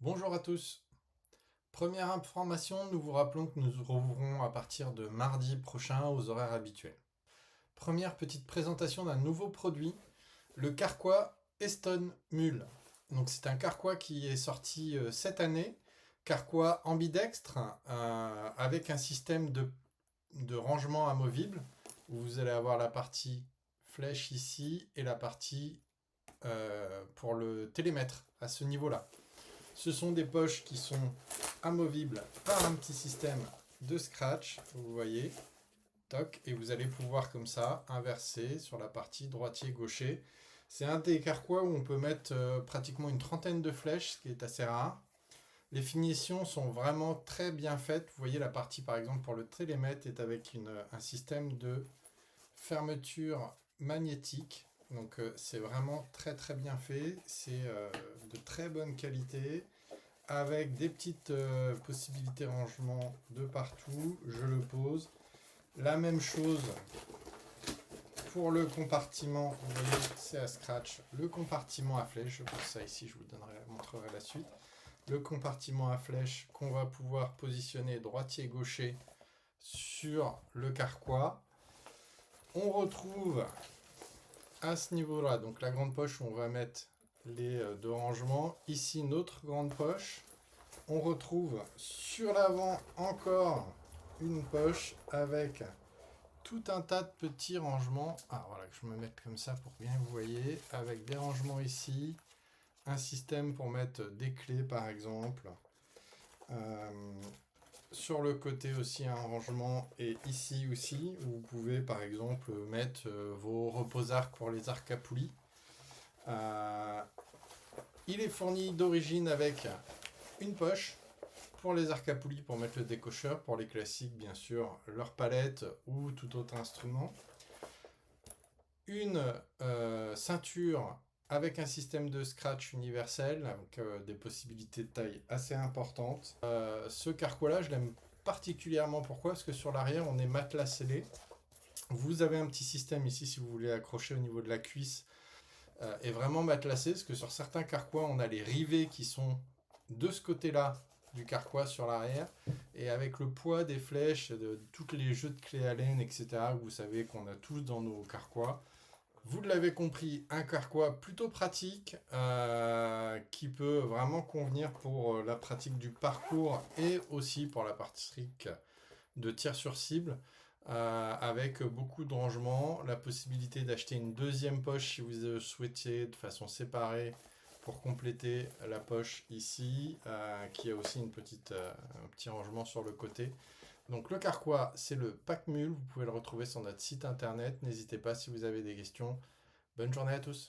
Bonjour à tous. Première information, nous vous rappelons que nous rouvrons à partir de mardi prochain aux horaires habituels. Première petite présentation d'un nouveau produit, le Carquois Eston Mule. Donc c'est un Carquois qui est sorti cette année, Carquois ambidextre, avec un système de rangement amovible, où vous allez avoir la partie flèche ici et la partie pour le télémètre à ce niveau-là. Ce sont des poches qui sont amovibles par un petit système de scratch, vous voyez, toc, et vous allez pouvoir comme ça inverser sur la partie droitier-gaucher. C'est un des carquois où on peut mettre pratiquement une trentaine de flèches, ce qui est assez rare. Les finitions sont vraiment très bien faites. Vous voyez la partie par exemple pour le télémètre est avec un système de fermeture magnétique. Donc c'est vraiment très très bien fait. C'est de très bonne qualité avec des petites possibilités de rangement de partout. Je le pose. La même chose pour le compartiment. Vous voyez, c'est à scratch. Le compartiment à flèche. Je pose ça ici, je vous montrerai la suite. Le compartiment à flèche qu'on va pouvoir positionner droitier-gaucher sur le carquois. On retrouve à ce niveau-là, donc la grande poche où on va mettre les deux rangements. Ici, notre grande poche. On retrouve sur l'avant encore une poche avec tout un tas de petits rangements. Ah voilà, que je me mette comme ça pour bien vous voyez. Avec des rangements ici, un système pour mettre des clés par exemple. Sur le côté aussi un rangement et ici aussi où vous pouvez par exemple mettre vos reposa-arcs pour les arcs à poulie. Il est fourni d'origine avec une poche pour les arcs à poulie pour mettre le décocheur, pour les classiques bien sûr, leur palette ou tout autre instrument. Une ceinture avec un système de scratch universel, avec des possibilités de taille assez importantes. Ce carquois-là, je l'aime particulièrement. Pourquoi? Parce que sur l'arrière, on est matelas scellé. Vous avez un petit système ici, si vous voulez accrocher au niveau de la cuisse, et vraiment matelassé, parce que sur certains carquois, on a les rivets qui sont de ce côté-là du carquois sur l'arrière, et avec le poids des flèches, de tous les jeux de clés Allen, etc., que vous savez qu'on a tous dans nos carquois, vous l'avez compris, un carquois plutôt pratique, qui peut vraiment convenir pour la pratique du parcours et aussi pour la pratique de tir sur cible, avec beaucoup de rangements, la possibilité d'acheter une deuxième poche si vous souhaitiez de façon séparée pour compléter la poche ici, qui a aussi un petit rangement sur le côté. Donc le carquois, c'est le pack mule, vous pouvez le retrouver sur notre site internet. N'hésitez pas si vous avez des questions. Bonne journée à tous.